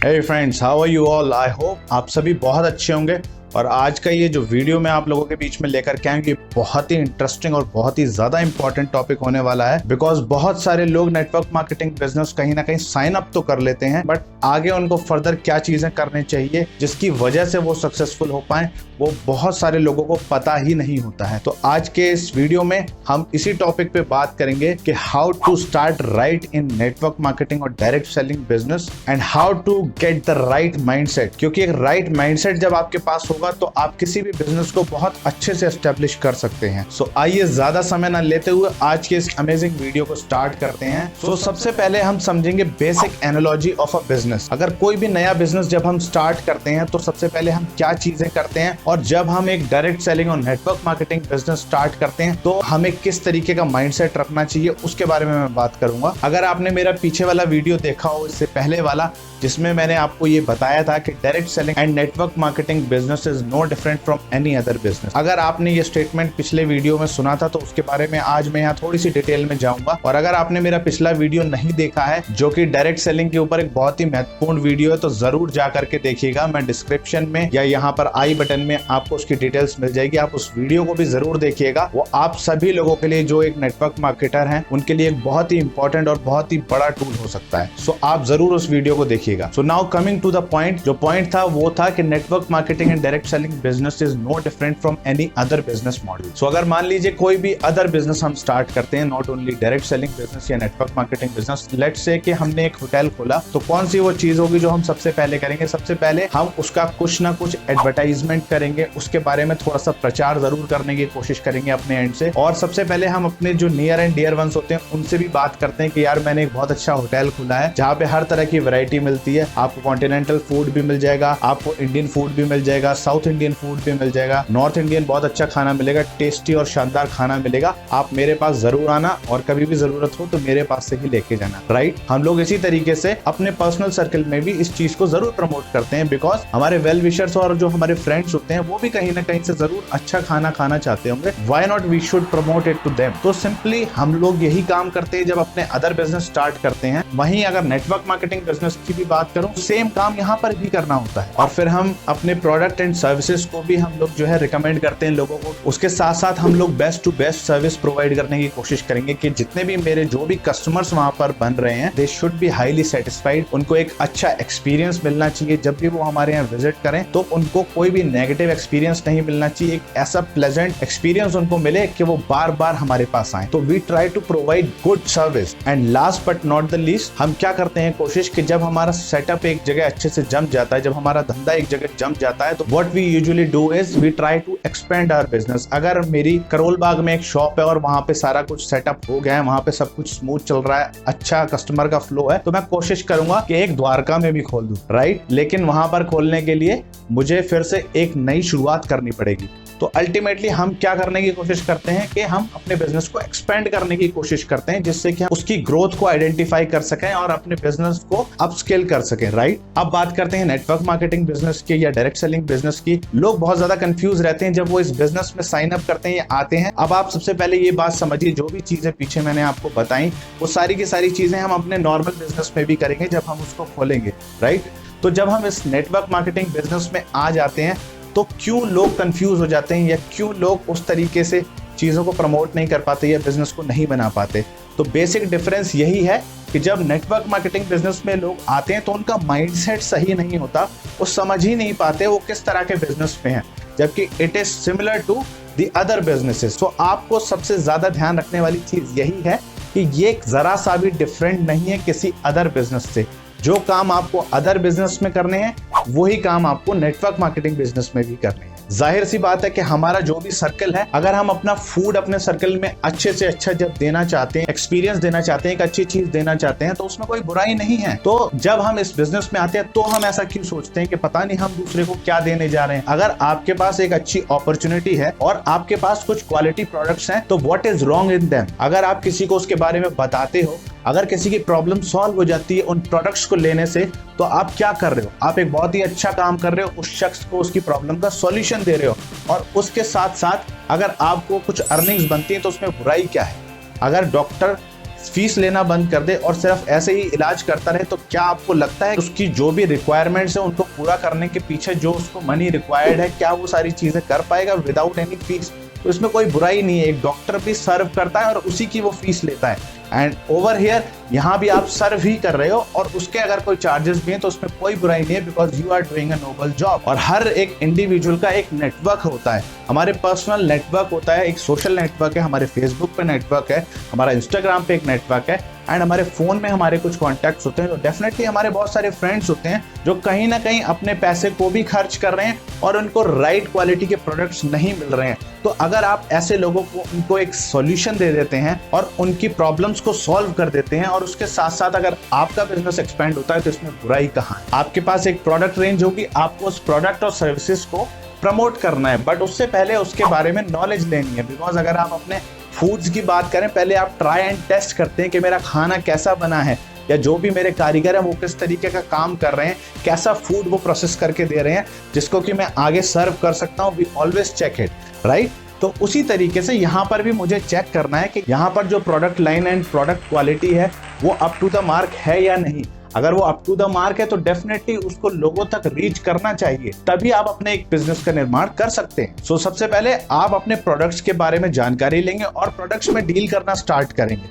Hey friends, how are you all? I hope आप सभी बहुत अच्छे होंगे। और आज का ये जो वीडियो मैं आप लोगों के बीच में लेकर के आया हूं, ये बहुत ही इंटरेस्टिंग और बहुत ही ज्यादा इंपॉर्टेंट टॉपिक होने वाला है। बिकॉज बहुत सारे लोग नेटवर्क मार्केटिंग बिजनेस कहीं ना कहीं साइन अप तो कर लेते हैं, बट आगे उनको फर्दर क्या चीजें करनी चाहिए जिसकी वजह से वो सक्सेसफुल हो पाए, वो बहुत सारे लोगों को पता ही नहीं होता है। तो आज के इस वीडियो में हम इसी टॉपिक पे बात करेंगे कि how to start right in network marketing और direct selling business and how to get the right mindset. क्योंकि एक राइट माइंडसेट जब आपके पास होगा तो आप किसी भी बिजनेस को बहुत अच्छे से एस्टेब्लिश कर सकते हैं। सो आइए ज्यादा समय ना लेते हुए आज के इस अमेजिंग वीडियो को स्टार्ट करते हैं। सो सबसे पहले हम समझेंगे basic analogy of a business. अगर कोई भी नया बिजनेस जब हम स्टार्ट करते हैं तो सबसे पहले हम क्या चीजें करते हैं, और जब हम एक डायरेक्ट सेलिंग और नेटवर्क मार्केटिंग बिजनेस स्टार्ट करते हैं तो हमें किस तरीके का माइंडसेट रखना चाहिए, उसके बारे में मैं बात करूंगा। अगर आपने मेरा पीछे वाला वीडियो देखा हो, इससे पहले वाला, जिसमें मैंने आपको ये बताया था कि direct selling and network marketing business is no different from any other business, अगर आपने ये स्टेटमेंट पिछले वीडियो में सुना था तो उसके बारे में आज मैं यहाँ थोड़ी सी डिटेल में जाऊंगा। और अगर आपने मेरा पिछला वीडियो नहीं देखा है जो कि डायरेक्ट सेलिंग के ऊपर एक बहुत ही महत्वपूर्ण वीडियो है, तो जरूर जा करके देखिएगा। मैं डिस्क्रिप्शन में या यहाँ पर आई बटन में आपको उसकी डिटेल्स मिल जाएगी, आप उस वीडियो को भी जरूर देखिएगा। वो आप सभी लोगों के लिए जो एक नेटवर्क मार्केटर हैं उनके लिए एक बहुत ही इंपॉर्टेंट और बहुत ही बड़ा टूल हो सकता है। सो आप जरूर उस वीडियो को देखिएगा। So now coming to the point, जो पॉइंट था वो था कि network marketing and direct selling business is no different from any other business model. So अगर मान लीजिए कोई भी अदर बिजनेस हम स्टार्ट करते हैं, not only direct selling business या network marketing business, let's say कि हमने एक होटल खोला, तो कौन सी वो चीज होगी जो हम सबसे पहले करेंगे? सबसे पहले हम उसका कुछ ना कुछ एडवर्टाइजमेंट करेंगे, उसके बारे में थोड़ा सा प्रचार जरूर करने की कोशिश करेंगे अपने एंड से। और सबसे पहले हम अपने जो नियर एंड डियर वंस होते हैं उनसे भी बात करते हैं कि यार मैंने एक बहुत अच्छा होटल खोला है जहाँ पे हर तरह की वैरायटी मिलती है, आपको कॉन्टिनेंटल फूड भी मिल जाएगा, आपको इंडियन फूड भी मिल जाएगा, साउथ इंडियन फूड भी मिल जाएगा, नॉर्थ इंडियन बहुत अच्छा खाना मिलेगा, टेस्टी और शानदार खाना मिलेगा, आप मेरे पास जरूर आना और कभी भी जरूरत हो तो मेरे पास से ही लेके जाना। राइट, हम लोग इसी तरीके से अपने पर्सनल सर्कल में भी इस चीज को जरूर प्रमोट करते हैं, बिकॉज हमारे वेल विशर्स और जो हमारे फ्रेंड्स होते हैं वो भी कहीं ना कहीं से जरूर अच्छा खाना खाना चाहते होंगे। Why not we should promote it to them. तो सिंपली हम लोग यही काम करते हैं जब अपने अदर बिजनेस स्टार्ट करते हैं। वहीं अगर नेटवर्क मार्केटिंग बिजनेस की भी बात करूं, सेम काम यहाँ पर भी करना होता है। और फिर हम अपने प्रोडक्ट एंड सर्विसेज को भी हम लोग जो है रिकमेंड करते हैं लोगों को। उसके साथ साथ हम लोग best to best service provide करने की कोशिश करेंगे कि जितने भी मेरे जो भी कस्टमर्स वहां पर बन रहे हैं, they should be highly satisfied. उनको एक अच्छा एक्सपीरियंस मिलना चाहिए जब भी वो हमारे यहाँ विजिट करें, तो उनको कोई भी नेगेटिव एक्सपीरियंस नहीं मिलना चाहिए। एक ऐसा प्लेजेंट एक्सपीरियंस उनको मिले कि वो बार बार हमारे पास आए। तो we try to provide good service. And last but not the least, हम क्या करते हैं कोशिश कि जब हमारा सेटअप एक जगह अच्छे से जम जाता है, जब हमारा धंधा एक जगह जम जाता है, तो what we usually do is we try to expand our business. अगर मेरी करोल बाग में एक शॉप है और वहां पे सारा कुछ सेटअप हो गया है, वहां पे सब कुछ स्मूथ चल रहा है, अच्छा कस्टमर का फ्लो है, तो मैं कोशिश करूंगा कि एक द्वारका में भी खोल दूं। राइट, लेकिन वहां पर खोलने के लिए मुझे फिर से एक नई शुरुआत करनी पड़ेगी। तो अल्टीमेटली हम क्या करने की कोशिश करते हैं कि हम अपने बिजनेस को एक्सपेंड करने की कोशिश करते हैं, जिससे कि हम उसकी ग्रोथ को आइडेंटिफाई कर सकें और अपने बिजनेस को अपस्केल कर सकें। राइट, अब बात करते हैं नेटवर्क मार्केटिंग बिजनेस की या डायरेक्ट सेलिंग बिजनेस की। लोग बहुत ज्यादा कंफ्यूज रहते हैं जब वो इस बिजनेस में साइन अप करते हैं या आते हैं। अब आप सबसे पहले ये बात समझिए, जो भी चीजें पीछे मैंने आपको बताई वो सारी की सारी चीजें हम अपने नॉर्मल बिजनेस में भी करेंगे जब हम उसको खोलेंगे। राइट, तो जब हम इस नेटवर्क मार्केटिंग बिजनेस में आ जाते हैं तो क्यों लोग कंफ्यूज हो जाते हैं या क्यों लोग उस तरीके से चीज़ों को प्रमोट नहीं कर पाते या बिजनेस को नहीं बना पाते? तो बेसिक डिफरेंस यही है कि जब नेटवर्क मार्केटिंग बिजनेस में लोग आते हैं तो उनका माइंडसेट सही नहीं होता, वो समझ ही नहीं पाते वो किस तरह के बिजनेस में है, जबकि it is similar to the other businesses. तो आपको सबसे ज्यादा ध्यान रखने वाली चीज यही है कि ये जरा सा भी डिफरेंट नहीं है किसी अदर बिजनेस से। जो काम आपको अदर बिजनेस में करने हैं वही काम आपको नेटवर्क मार्केटिंग बिजनेस में भी करने हैं। जाहिर सी बात है कि हमारा जो भी सर्कल है, अगर हम अपना फूड अपने सर्कल में अच्छे से अच्छा जब देना चाहते हैं, एक्सपीरियंस देना चाहते हैं, एक अच्छी चीज देना चाहते हैं, तो उसमें कोई बुराई नहीं है। तो जब हम इस बिजनेस में आते हैं तो हम ऐसा क्यों सोचते हैं कि पता नहीं हम दूसरे को क्या देने जा रहे हैं? अगर आपके पास एक अच्छी अपॉर्चुनिटी है और आपके पास कुछ क्वालिटी प्रोडक्ट्स हैं, तो what is wrong in them? अगर आप किसी को उसके बारे में बताते हो, अगर किसी की प्रॉब्लम सॉल्व हो जाती है उन प्रोडक्ट्स को लेने से, तो आप क्या कर रहे हो? आप एक बहुत ही अच्छा काम कर रहे हो, उस शख्स को उसकी प्रॉब्लम का सॉल्यूशन दे रहे हो, और उसके साथ साथ अगर आपको कुछ अर्निंग्स बनती हैं तो उसमें बुराई क्या है? अगर डॉक्टर फीस लेना बंद कर दे और सिर्फ ऐसे ही इलाज करता रहे, तो क्या आपको लगता है उसकी जो भी रिक्वायरमेंट्स है उनको पूरा करने के पीछे जो उसको मनी रिक्वायर्ड है, क्या वो सारी चीजें कर पाएगा विदाउट एनी फीस? तो इसमें कोई बुराई नहीं है, एक डॉक्टर भी सर्व करता है और उसी की वो फीस लेता है। एंड ओवर हियर यहाँ भी आप सर्व ही कर रहे हो और उसके अगर कोई चार्जेस भी हैं तो उसमें कोई बुराई नहीं है, because you are doing a noble job. और हर एक इंडिविजुअल का एक नेटवर्क होता है, हमारे पर्सनल नेटवर्क होता है, एक सोशल नेटवर्क है, हमारे फेसबुक पे नेटवर्क है, हमारा इंस्टाग्राम पे एक नेटवर्क है, एंड हमारे फोन में हमारे कुछ कॉन्टैक्ट्स होते हैं। तो डेफिनेटली हमारे बहुत सारे फ्रेंड्स होते हैं जो कहीं ना कहीं अपने पैसे को भी खर्च कर रहे हैं और उनको राइट क्वालिटी के प्रोडक्ट्स नहीं मिल रहे हैं। तो अगर आप ऐसे लोगों को उनको एक सॉल्यूशन दे देते हैं और उनकी प्रॉब्लम्स को सॉल्व कर देते हैं, और उसके साथ साथ अगर आपका बिजनेस एक्सपेंड होता है तो इसमें बुराई कहाँ है। आपके पास एक प्रोडक्ट रेंज होगी, आपको उस प्रोडक्ट और सर्विसेज को प्रमोट करना है, बट उससे पहले उसके बारे में नॉलेज लेनी है। बिकॉज अगर आप अपने फूड्स की बात करें, पहले आप ट्राई एंड टेस्ट करते हैं कि मेरा खाना कैसा बना है, या जो भी मेरे कारीगर हैं वो किस तरीके का काम कर रहे हैं, कैसा फूड वो प्रोसेस करके दे रहे हैं जिसको कि मैं आगे सर्व कर सकता हूँ। We always check it, right? तो उसी तरीके से यहाँ पर भी मुझे चेक करना है कि यहाँ पर जो product line and product quality है वो अप टू द मार्क है या नहीं। अगर वो अप टू द मार्क है तो डेफिनेटली उसको लोगों तक रीच करना चाहिए, तभी आप अपने एक बिजनेस का निर्माण कर सकते हैं। सो सबसे पहले आप अपने प्रोडक्ट्स के बारे में जानकारी लेंगे और प्रोडक्ट्स में डील करना स्टार्ट करेंगे,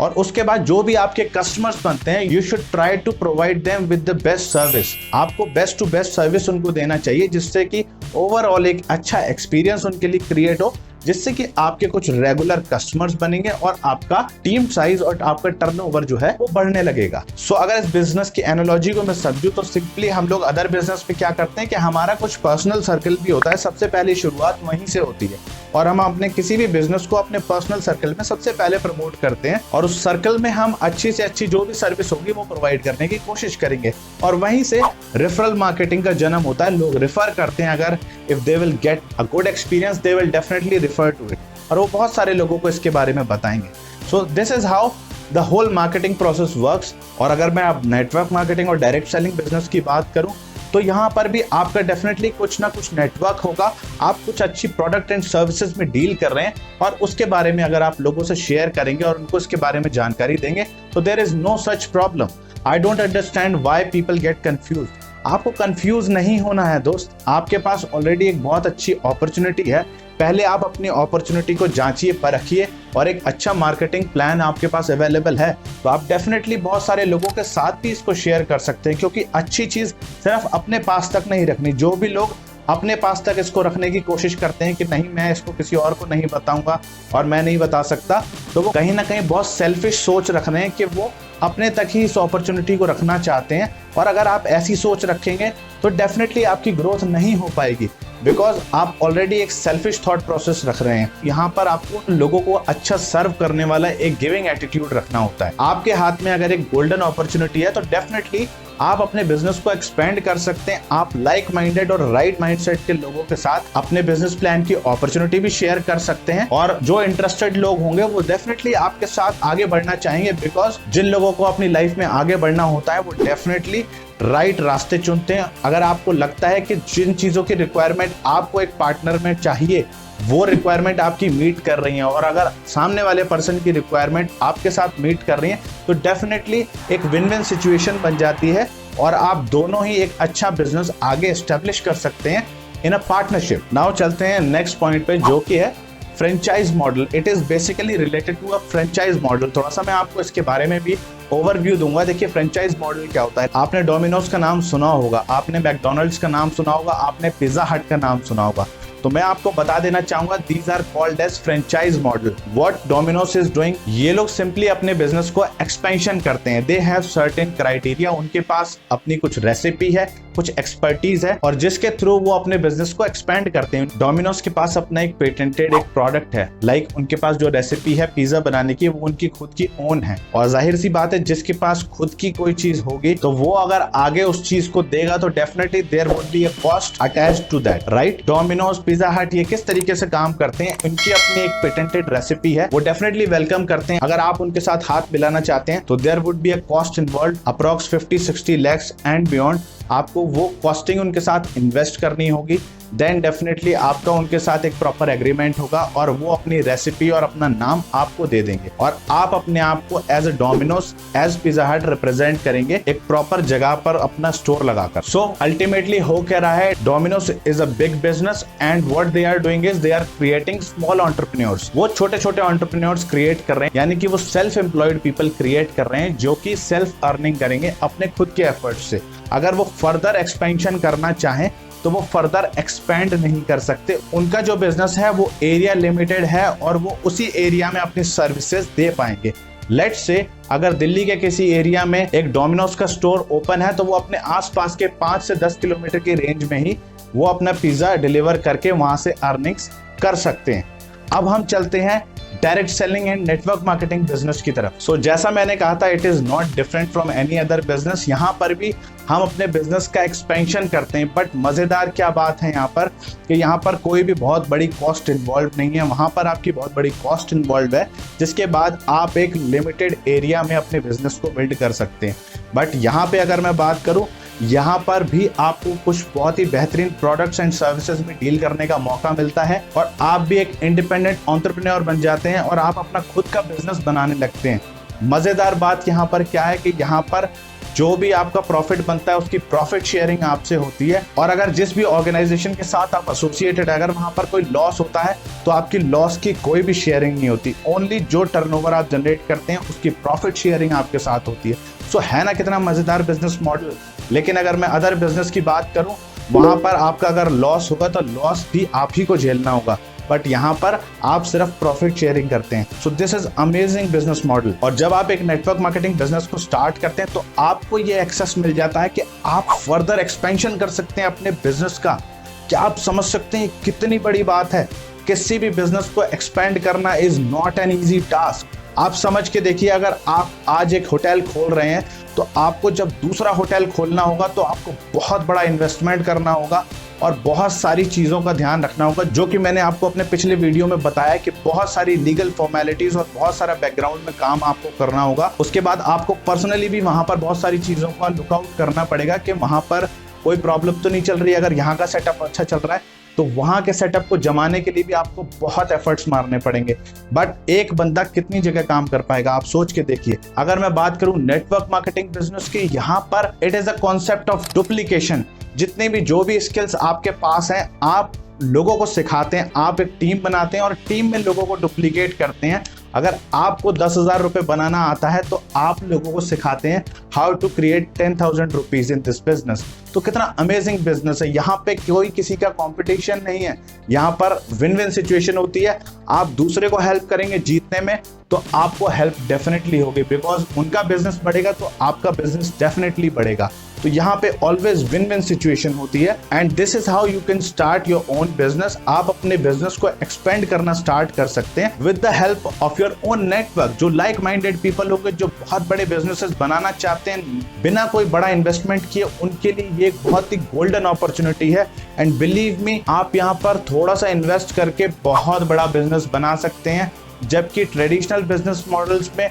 और उसके बाद जो भी आपके कस्टमर्स बनते हैं you should try to provide them with the best service. आपको बेस्ट टू बेस्ट सर्विस उनको देना चाहिए, जिससे कि ओवरऑल एक अच्छा एक्सपीरियंस उनके लिए क्रिएट हो, जिससे कि आपके कुछ रेगुलर कस्टमर्स बनेंगे और आपका टीम साइज और आपका टर्नओवर जो है वो बढ़ने लगेगा। सो अगर इस बिजनेस की एनालॉजी को मैं समझूं तो सिंपली हम लोग अदर बिजनेस पे क्या करते हैं कि हमारा कुछ पर्सनल सर्कल भी होता है, सबसे पहली शुरुआत वहीं से होती है, और हम अपने किसी भी बिजनेस को अपने पर्सनल सर्कल में सबसे पहले प्रमोट करते हैं, और उस सर्कल में हम अच्छी से अच्छी जो भी सर्विस होगी वो प्रोवाइड करने की कोशिश करेंगे, और वहीं से रेफरल मार्केटिंग का जन्म होता है। लोग रेफर करते हैं, अगर if they will get a good experience they will definitely refer to it, और वो बहुत सारे लोगों को इसके बारे में बताएंगे। So this is how the whole marketing process works. और अगर मैं अब नेटवर्क मार्केटिंग और डायरेक्ट सेलिंग बिजनेस की बात करूं तो यहाँ पर भी आपका डेफिनेटली कुछ ना कुछ नेटवर्क होगा, आप कुछ अच्छी प्रोडक्ट एंड सर्विसेज में डील कर रहे हैं, और उसके बारे में अगर आप लोगों से शेयर करेंगे और उनको इसके बारे में जानकारी देंगे तो there is no such problem. I don't understand why people get confuse. आपको कंफ्यूज नहीं होना है दोस्त, आपके पास ऑलरेडी एक बहुत अच्छी अपॉर्चुनिटी है। पहले आप अपनी अपॉर्चुनिटी को जांचिए, परखिए, और एक अच्छा मार्केटिंग प्लान आपके पास अवेलेबल है तो आप डेफिनेटली बहुत सारे लोगों के साथ भी इसको शेयर कर सकते हैं, क्योंकि अच्छी चीज़ सिर्फ अपने पास तक नहीं रखनी। जो भी लोग अपने पास तक इसको रखने की कोशिश करते हैं कि नहीं मैं इसको किसी और को नहीं बताऊंगा और मैं नहीं बता सकता, तो वो कहीं ना कहीं बहुत सेल्फिश सोच रख रहे हैं कि वो अपने तक ही इस अपॉर्चुनिटी को रखना चाहते हैं। और अगर आप ऐसी सोच रखेंगे तो डेफिनेटली आपकी ग्रोथ नहीं हो पाएगी, बिकॉज आप ऑलरेडी एक सेल्फिश थॉट प्रोसेस रख रहे हैं। यहाँ पर आपको लोगों को अच्छा सर्व करने वाला एक गिविंग एटीट्यूड रखना होता है। आपके हाथ में अगर एक गोल्डन अपॉर्चुनिटी है तो डेफिनेटली आप अपने बिजनेस को एक्सपेंड कर सकते हैं। आप लाइक माइंडेड और राइट माइंडसेट के लोगों के साथ अपने बिजनेस प्लान की अपॉर्चुनिटी भी शेयर कर सकते हैं, और जो इंटरेस्टेड लोग होंगे वो डेफिनेटली आपके साथ आगे बढ़ना चाहेंगे, बिकॉज जिन लोगों को अपनी लाइफ में आगे बढ़ना होता है वो डेफिनेटली राइट रास्ते चुनते हैं। अगर आपको लगता है कि जिन चीज़ों की रिक्वायरमेंट आपको एक पार्टनर में चाहिए वो रिक्वायरमेंट आपकी मीट कर रही है, और अगर सामने वाले पर्सन की रिक्वायरमेंट आपके साथ मीट कर रही है तो डेफिनेटली एक विन विन सिचुएशन बन जाती है, और आप दोनों ही एक अच्छा बिजनेस आगे एस्टेब्लिश कर सकते हैं इन अ पार्टनरशिप। नाउ चलते हैं नेक्स्ट पॉइंट पे, जो कि है franchise model. It is basically related to a franchise model. थोड़ा सा मैं आपको इसके बारे में भी ओवरव्यू दूंगा। देखिए फ्रेंचाइज मॉडल क्या होता है। आपने डोमिनोज का नाम सुना होगा, आपने मैकडोनल्ड्स का नाम सुना होगा, आपने पिज्जा हट का नाम सुना होगा। तो मैं आपको बता देना चाहूंगा these are called as franchise model. What Domino's is doing, ये लोग सिंपली अपने बिजनेस को एक्सपेंशन करते हैं। दे हैव सर्टेन क्राइटेरिया, उनके पास अपनी कुछ रेसिपी है, कुछ एक्सपर्टीज है, और जिसके थ्रू वो अपने बिजनेस को एक्सपेंड करते हैं। डोमिनोज के पास अपना एक पेटेंटेड एक प्रोडक्ट है, लाइक उनके पास जो रेसिपी है पिज्जा बनाने की वो उनकी खुद की ओन है, और जाहिर सी बात है जिसके पास खुद की कोई चीज होगी तो वो अगर आगे उस चीज को देगा तो definitely there would be a cost attached to that, right. Domino's, pizza hut ये किस तरीके से काम करते हैं, उनकी अपनी एक पेटेंटेड रेसिपी है, वो डेफिनेटली वेलकम करते हैं। अगर आप उनके साथ हाथ मिलाना चाहते हैं तो there would be a cost involve approx 50-60 lakhs and beyond. आपको वो कॉस्टिंग उनके साथ इन्वेस्ट करनी होगी, देन डेफिनेटली आपका उनके साथ एक प्रॉपर एग्रीमेंट होगा और वो अपनी रेसिपी और अपना नाम आपको दे देंगे और आप अपने आप को as a Domino's, as pizza hut represent करेंगे एक प्रॉपर जगह पर अपना स्टोर लगाकर। सो अल्टीमेटली हो क्या रहा है, Domino's is a big business and what they are doing is they are creating small entrepreneurs. वो छोटे छोटे एंटरप्रेन्योर्स क्रिएट कर रहे हैं, यानी कि वो सेल्फ एम्प्लॉयड पीपल क्रिएट कर रहे हैं जो कि सेल्फ अर्निंग करेंगे अपने खुद के एफर्ट से। अगर वो फर्दर एक्सपेंशन करना चाहें तो वो फर्दर एक्सपेंड नहीं कर सकते। उनका जो बिजनेस है वो एरिया लिमिटेड है और वो उसी एरिया में अपनी सर्विसेज दे पाएंगे। लेट्स से अगर दिल्ली के किसी एरिया में एक डोमिनोज का स्टोर ओपन है तो वो अपने आसपास के 5 से 10 किलोमीटर की रेंज में ही वो अपना पिज्जा डिलीवर करके वहां से अर्निंग्स कर सकते हैं। अब हम चलते हैं direct selling and network marketing business की तरफ। सो जैसा मैंने कहा था, it is not different from any other business. यहाँ पर भी हम अपने बिजनेस का एक्सपेंशन करते हैं, बट मजेदार क्या बात है यहाँ पर कि यहाँ पर कोई भी बहुत बड़ी कॉस्ट इन्वॉल्व नहीं है। वहाँ पर आपकी बहुत बड़ी कॉस्ट इन्वॉल्व है, जिसके बाद आप एक लिमिटेड एरिया में अपने बिजनेस को बिल्ड कर सकते हैं। बट यहाँ पे अगर मैं बात करूँ, यहाँ पर भी आपको कुछ बहुत ही बेहतरीन प्रोडक्ट्स एंड सर्विसेज में डील करने का मौका मिलता है और आप भी एक इंडिपेंडेंट एंटरप्रेन्योर बन जाते हैं और आप अपना खुद का बिजनेस बनाने लगते हैं। मजेदार बात यहाँ पर क्या है कि यहाँ पर जो भी आपका प्रॉफिट बनता है उसकी प्रॉफिट शेयरिंग आपसे होती है और अगर जिस भी ऑर्गेनाइजेशन के साथ आप एसोसिएटेड है, अगर वहां पर कोई लॉस होता है तो आपकी लॉस की कोई भी शेयरिंग नहीं होती। ओनली जो टर्नओवर आप जनरेट करते हैं उसकी प्रॉफिट शेयरिंग आपके साथ होती है। सो है ना कितना मजेदार बिजनेस मॉडल। लेकिन अगर मैं अदर बिजनेस की बात करूं, वहां पर आपका अगर लॉस होगा तो लॉस भी आप ही को झेलना होगा, बट यहाँ पर आप सिर्फ प्रॉफिट शेयरिंग करते हैं। सो this is amazing business model. और जब आप एक नेटवर्क मार्केटिंग बिजनेस को स्टार्ट करते हैं तो आपको ये एक्सेस मिल जाता है कि आप फर्दर एक्सपेंशन कर सकते हैं अपने बिजनेस का। क्या आप समझ सकते हैं कितनी बड़ी बात है? किसी भी बिजनेस को एक्सपेंड करना is not an easy task. आप समझ के देखिए, अगर आप आज एक होटल खोल रहे हैं तो आपको जब दूसरा होटल खोलना होगा तो आपको बहुत बड़ा इन्वेस्टमेंट करना होगा और बहुत सारी चीज़ों का ध्यान रखना होगा, जो कि मैंने आपको अपने पिछले वीडियो में बताया कि बहुत सारी लीगल फॉर्मेलिटीज़ और बहुत सारा बैकग्राउंड में काम आपको करना होगा। उसके बाद आपको पर्सनली भी वहाँ पर बहुत सारी चीज़ों का लुकआउट करना पड़ेगा कि वहाँ पर कोई प्रॉब्लम तो नहीं चल रही है। अगर यहाँ का सेटअप अच्छा चल रहा है तो वहां के सेटअप को जमाने के लिए भी आपको बहुत एफर्ट्स मारने पड़ेंगे। बट एक बंदा कितनी जगह काम कर पाएगा, आप सोच के देखिए। अगर मैं बात करूं नेटवर्क मार्केटिंग बिजनेस की, यहाँ पर it is a concept of duplication. जितने भी जो भी स्किल्स आपके पास हैं आप लोगों को सिखाते हैं, आप एक टीम बनाते हैं और टीम में लोगों को डुप्लीकेट करते हैं। अगर आपको 10,000 रुपए बनाना आता है तो आप लोगों को सिखाते हैं how to create 10,000 rupees in this business. तो कितना अमेजिंग बिजनेस है। यहाँ पे कोई किसी का कंपटीशन नहीं है, यहाँ पर विन विन सिचुएशन होती है। आप दूसरे को हेल्प करेंगे जीतने में तो आपको हेल्प डेफिनेटली होगी, बिकॉज उनका बिजनेस बढ़ेगा तो आपका बिजनेस डेफिनेटली बढ़ेगा। तो यहाँ पे ऑलवेज विन विन सिचुएशन होती है and this is how you can start your own business. आप अपने बिजनेस को एक्सपेंड करना स्टार्ट कर सकते हैं with the help of your own network. जो लाइक माइंडेड पीपल होंगे, जो बहुत बड़े बिजनेसेस बनाना चाहते हैं बिना कोई बड़ा इन्वेस्टमेंट किए, उनके लिए ये एक बहुत ही गोल्डन अपॉर्चुनिटी है। एंड बिलीव मी, आप यहाँ पर थोड़ा सा इन्वेस्ट करके बहुत बड़ा बिजनेस बना सकते हैं, जबकि ट्रेडिशनल बिजनेस मॉडल्स में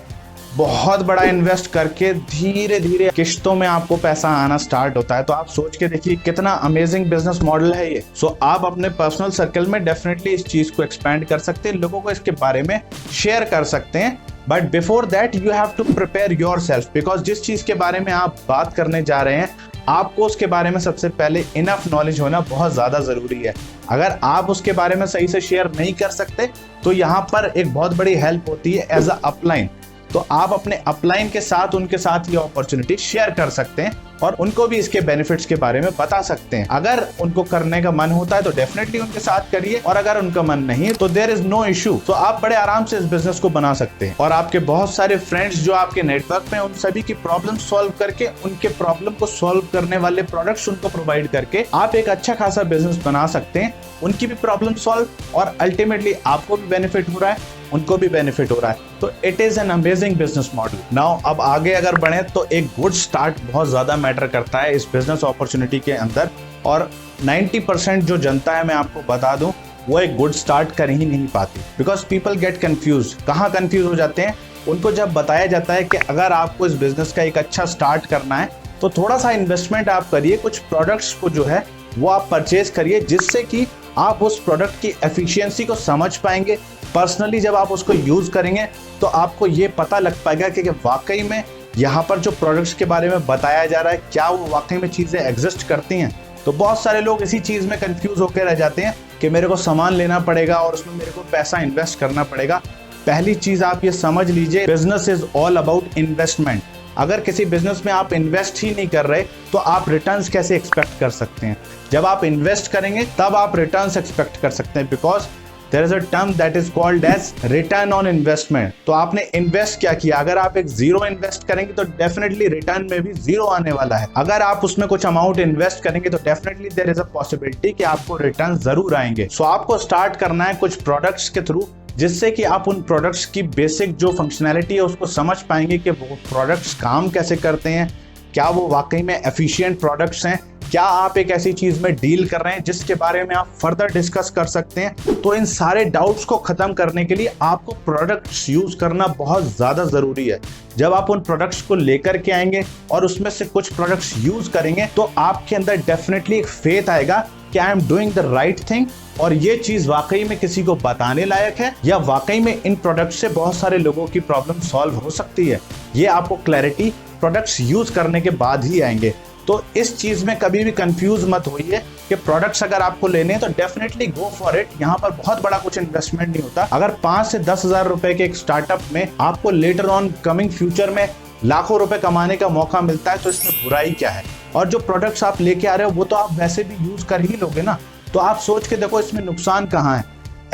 बहुत बड़ा इन्वेस्ट करके धीरे धीरे किश्तों में आपको पैसा आना स्टार्ट होता है। तो आप सोच के देखिए कितना अमेजिंग बिजनेस मॉडल है ये। सो आप अपने पर्सनल सर्कल में डेफिनेटली इस चीज को एक्सपेंड कर सकते हैं, लोगों को इसके बारे में शेयर कर सकते हैं। But before that you have to prepare yourself, because जिस चीज के बारे में आप बात करने जा रहे हैं आपको उसके बारे में सबसे पहले इनफ नॉलेज होना बहुत ज्यादा जरूरी है। अगर आप उसके बारे में सही से शेयर नहीं कर सकते तो यहाँ पर एक बहुत बड़ी हेल्प होती है एज अ अपलाइन। तो आप अपने अपलाइन के साथ उनके साथ ये अपॉर्चुनिटी शेयर कर सकते हैं और उनको भी इसके बेनिफिट्स के बारे में बता सकते हैं। अगर उनको करने का मन होता है तो डेफिनेटली उनके साथ करिए, और अगर उनका मन नहीं है तो देयर इज नो इशू। तो आप बड़े आराम से इस बिजनेस को बना सकते हैं और आपके बहुत सारे फ्रेंड्स जो आपके नेटवर्क में, उन सभी की प्रॉब्लम सॉल्व करके, उनके प्रॉब्लम को सॉल्व करने वाले प्रोडक्ट्स उनको प्रोवाइड करके आप एक अच्छा खासा बिजनेस बना सकते हैं। उनकी भी प्रॉब्लम सॉल्व और अल्टीमेटली आपको भी बेनिफिट हो रहा है, उनको भी बेनिफिट हो रहा है। तो it is an amazing business model. Now अब आगे अगर बढ़े तो एक गुड स्टार्ट बहुत ज्यादा मैटर करता है इस बिजनेस अपॉर्चुनिटी के अंदर, और 90% जो जनता है मैं आपको बता दूं वो एक गुड स्टार्ट कर ही नहीं पाती, बिकॉज पीपल गेट कंफ्यूज। कहाँ कंफ्यूज हो जाते हैं? उनको जब बताया जाता है कि अगर आपको इस बिजनेस का एक अच्छा स्टार्ट करना है तो थोड़ा सा इन्वेस्टमेंट आप करिए, कुछ प्रोडक्ट्स को जो है वो आप परचेज करिए, जिससे कि आप उस प्रोडक्ट की एफिशिएंसी को समझ पाएंगे। पर्सनली जब आप उसको यूज़ करेंगे तो आपको ये पता लग पाएगा कि वाकई में यहाँ पर जो प्रोडक्ट्स के बारे में बताया जा रहा है, क्या वो वाकई में चीज़ें एग्जिस्ट करती हैं। तो बहुत सारे लोग इसी चीज़ में कंफ्यूज होकर रह जाते हैं कि मेरे को सामान लेना पड़ेगा और उसमें मेरे को पैसा इन्वेस्ट करना पड़ेगा। पहली चीज़ आप ये समझ लीजिए, business is all about investment. अगर किसी बिजनेस में आप इन्वेस्ट ही नहीं कर रहे तो आप रिटर्न्स कैसे एक्सपेक्ट कर सकते हैं। जब आप इन्वेस्ट करेंगे तब आप रिटर्न्स एक्सपेक्ट कर सकते हैं, because there is a term that is called as return on investment. तो आपने इन्वेस्ट क्या किया, अगर आप एक जीरो इन्वेस्ट करेंगे तो डेफिनेटली रिटर्न में भी जीरो आने वाला है। अगर आप उसमें कुछ अमाउंट इन्वेस्ट करेंगे तो definitely there is a possibility कि आपको रिटर्न जरूर आएंगे। सो आपको स्टार्ट करना है कुछ प्रोडक्ट्स के थ्रू, जिससे कि आप उन प्रोडक्ट्स की बेसिक जो फंक्शनैलिटी है उसको समझ पाएंगे कि वो प्रोडक्ट्स काम कैसे करते हैं, क्या वो वाकई में एफिशिएंट प्रोडक्ट्स हैं, क्या आप एक ऐसी चीज में डील कर रहे हैं जिसके बारे में आप फर्दर डिस्कस कर सकते हैं। तो इन सारे डाउट्स को खत्म करने के लिए आपको प्रोडक्ट्स यूज करना बहुत ज्यादा जरूरी है। जब आप उन प्रोडक्ट्स को लेकर के आएंगे और उसमें से कुछ प्रोडक्ट्स यूज करेंगे तो आपके अंदर डेफिनेटली एक फेथ आएगा कि I am doing the right thing, और ये चीज वाकई में किसी को बताने लायक है, या वाकई में इन प्रोडक्ट्स से बहुत सारे लोगों की प्रॉब्लम सॉल्व हो सकती है। ये आपको क्लैरिटी प्रोडक्ट्स यूज करने के बाद ही आएंगे। तो इस चीज में कभी भी कंफ्यूज मत होइए कि प्रोडक्ट्स अगर आपको लेने हैं तो डेफिनेटली गो फॉर इट। यहाँ पर बहुत बड़ा कुछ इन्वेस्टमेंट नहीं होता। अगर 5 से 10 हजार रुपए के एक स्टार्टअप में आपको लेटर ऑन कमिंग फ्यूचर में लाखों रुपए कमाने का मौका मिलता है तो इसमें बुराई क्या है। और जो प्रोडक्ट्स आप लेके आ रहे हो वो तो आप वैसे भी यूज कर ही लोगे ना, तो आप सोच के देखो इसमें नुकसान कहाँ है।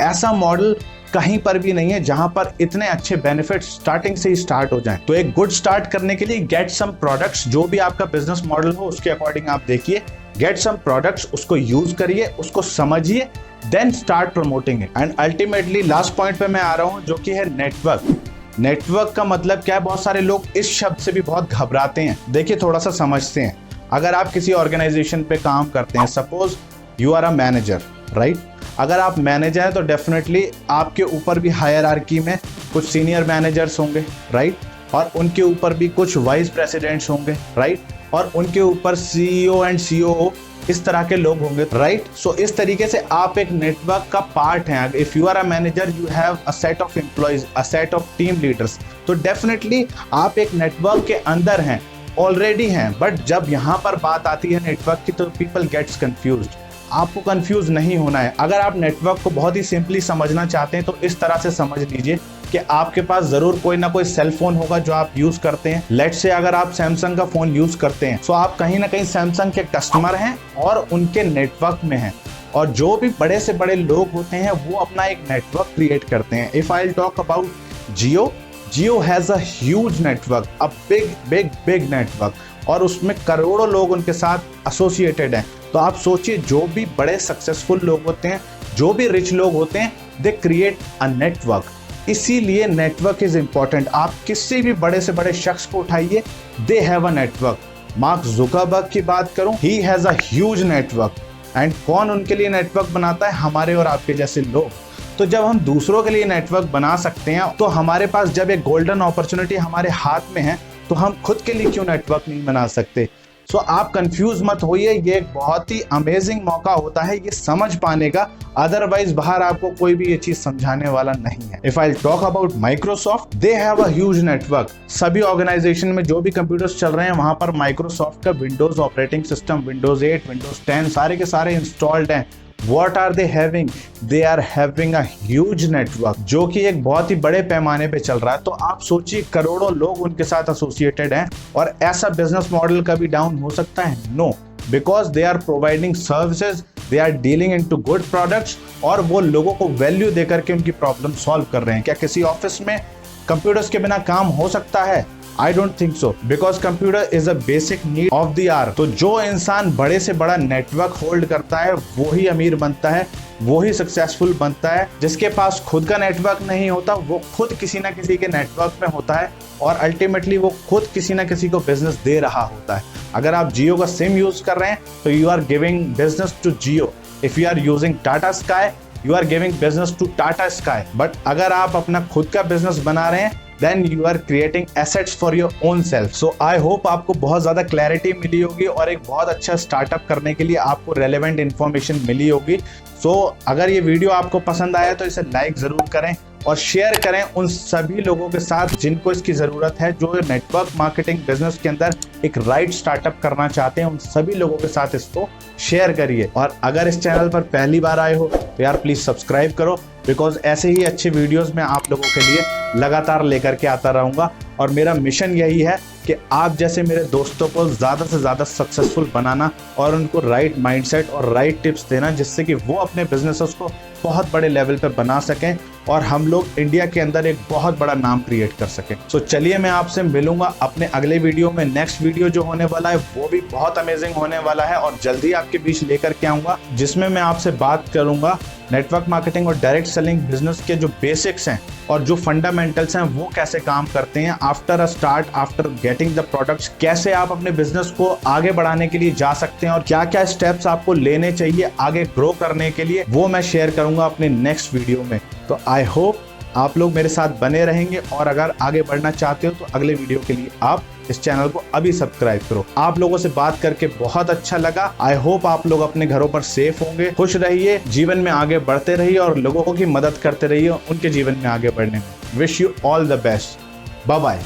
ऐसा मॉडल कहीं पर भी नहीं है जहां पर इतने अच्छे बेनिफिट स्टार्टिंग से ही स्टार्ट हो जाएं। तो एक गुड स्टार्ट करने के लिए गेट सम प्रोडक्ट्स, जो भी आपका बिजनेस मॉडल हो उसके अकॉर्डिंग आप देखिए, गेट सम प्रोडक्ट्स, उसको यूज करिए, उसको समझिए, then start promoting it. And ultimately last point पे मैं आ रहा हूं, जो कि है नेटवर्क। नेटवर्क का मतलब क्या है, बहुत सारे लोग इस शब्द से भी बहुत घबराते हैं। देखिए थोड़ा सा समझते हैं। अगर आप किसी ऑर्गेनाइजेशन पे काम करते हैं, suppose you are a manager, right. अगर आप मैनेजर हैं तो डेफिनेटली आपके ऊपर भी हायरार्की में कुछ सीनियर मैनेजर्स होंगे, राइट, और उनके ऊपर भी कुछ वाइस प्रेसिडेंट्स होंगे, राइट, और उनके ऊपर सीईओ एंड सीओओ इस तरह के लोग होंगे, राइट। सो इस तरीके से आप एक नेटवर्क का पार्ट हैं। If you are a manager you have a set of employees, a set of team leaders, तो डेफिनेटली आप एक नेटवर्क के अंदर हैं, ऑलरेडी हैं। बट जब यहाँ पर बात आती है नेटवर्क की तो पीपल गेट्स कंफ्यूज्ड। आपको कंफ्यूज नहीं होना है। अगर आप नेटवर्क को बहुत ही सिंपली समझना चाहते हैं तो इस तरह से समझ लीजिए कि आपके पास जरूर कोई ना कोई सेल फोन होगा जो आप यूज करते हैं। लेट्स से अगर आप सैमसंग का फोन यूज करते हैं तो आप कहीं ना कहीं सैमसंग के कस्टमर हैं और उनके नेटवर्क में हैं। और जो भी बड़े से बड़े लोग होते हैं वो अपना एक नेटवर्क क्रिएट करते हैं। If I talk about Jio has a huge network, a big network, और उसमें करोड़ों लोग उनके साथ एसोसिएटेड हैं। तो आप सोचिए, जो भी बड़े सक्सेसफुल लोग होते हैं, जो भी रिच लोग होते हैं, दे क्रिएट अ नेटवर्क। इसीलिए नेटवर्क इज इंपॉर्टेंट। आप किसी भी बड़े से बड़े शख्स को उठाइए, they have a network. Mark Zuckerberg की बात करूं, he has a huge network. And कौन उनके लिए नेटवर्क बनाता है? हमारे और आपके जैसे लोग। तो जब हम दूसरों के लिए नेटवर्क बना सकते हैं तो हमारे पास जब एक गोल्डन अपॉर्चुनिटी हमारे हाथ में है तो हम खुद के लिए क्यों नेटवर्क नहीं बना सकते। सो आप कंफ्यूज मत होइए, ये एक बहुत ही अमेजिंग मौका होता है ये समझ पाने का। अदरवाइज बाहर आपको कोई भी ये चीज समझाने वाला नहीं है। If I talk about Microsoft, they have a huge network. सभी ऑर्गेनाइजेशन में जो भी कंप्यूटर्स चल रहे हैं वहां पर माइक्रोसॉफ्ट का Windows operating system, Windows 8, Windows 10 सारे के सारे इंस्टॉल्ड हैं। What are they having? They are having a huge network, जो कि एक बहुत ही बड़े पैमाने पे चल रहा है। तो आप सोचिए, करोड़ों लोग उनके साथ एसोसिएटेड हैं और ऐसा बिजनेस मॉडल कभी डाउन हो सकता है? No, because they are providing services, they are dealing into good products, और वो लोगों को वैल्यू देकर के उनकी प्रॉब्लम सॉल्व कर रहे हैं। क्या किसी ऑफिस में कंप्यूटर्स के बिना काम हो सकता है? I don't think so, because computer is a basic need of the hour। तो जो इंसान बड़े से बड़ा नेटवर्क होल्ड करता है वो ही अमीर बनता है, वो ही सक्सेसफुल बनता है। जिसके पास खुद का नेटवर्क नहीं होता वो खुद किसी ना किसी के नेटवर्क में होता है और अल्टीमेटली वो खुद किसी ना किसी को बिजनेस दे रहा होता है। अगर आप जियो का सिम यूज कर रहे हैं तो you are giving business to Jio. If you are using Tata Sky, you are giving business to Tata Sky. But अगर आप अपना खुद का बिजनेस बना रहे हैं then you are creating assets for your own self. So I hope आपको बहुत ज़्यादा क्लैरिटी मिली होगी और एक बहुत अच्छा स्टार्टअप करने के लिए आपको रेलेवेंट इन्फॉर्मेशन मिली होगी। सो अगर ये वीडियो आपको पसंद आया तो इसे लाइक ज़रूर करें और शेयर करें उन सभी लोगों के साथ जिनको इसकी ज़रूरत है, जो नेटवर्क मार्केटिंग बिजनेस के अंदर एक राइट स्टार्टअप करना चाहते हैं। उन सभी लोगों के साथ इसको शेयर करिए। और अगर इस चैनल पर पहली बार आए हो तो यार प्लीज़ सब्सक्राइब करो, बिकॉज ऐसे ही अच्छे वीडियोस मैं आप लोगों के लिए लगातार लेकर के आता रहूँगा। और मेरा मिशन यही है कि आप जैसे मेरे दोस्तों को ज़्यादा से ज़्यादा सक्सेसफुल बनाना और उनको राइट माइंडसेट और राइट टिप्स देना, जिससे कि वो अपने बिजनेसेस को बहुत बड़े लेवल पर बना सकें और हम लोग इंडिया के अंदर एक बहुत बड़ा नाम क्रिएट कर सकें। सो चलिए मैं आपसे मिलूंगा अपने अगले वीडियो में। नेक्स्ट वीडियो जो होने वाला है वो भी बहुत अमेजिंग होने वाला है और जल्दी आपके बीच लेकर के आऊँगा, जिसमें मैं आपसे बात करूँगा नेटवर्क मार्केटिंग और डायरेक्ट सेलिंग बिजनेस के जो बेसिक्स हैं और जो फंडामेंटल्स हैं वो कैसे काम करते हैं। After a start, after getting the products, कैसे आप अपने बिजनेस को आगे बढ़ाने के लिए जा सकते हैं और क्या क्या स्टेप्स आपको लेने चाहिए आगे ग्रो करने के लिए, वो मैं शेयर करूंगा अपने नेक्स्ट वीडियो में। तो आई होप आप लोग मेरे साथ बने रहेंगे और अगर आगे बढ़ना चाहते हो तो अगले वीडियो के लिए आप इस चैनल को अभी सब्सक्राइब करो। आप लोगों से बात करके बहुत अच्छा लगा। आई होप आप लोग अपने घरों पर सेफ होंगे, खुश रहिए, जीवन में आगे बढ़ते रहिए और लोगों की मदद करते रहिए उनके जीवन में आगे बढ़ने में। Wish you all the best. Bye bye.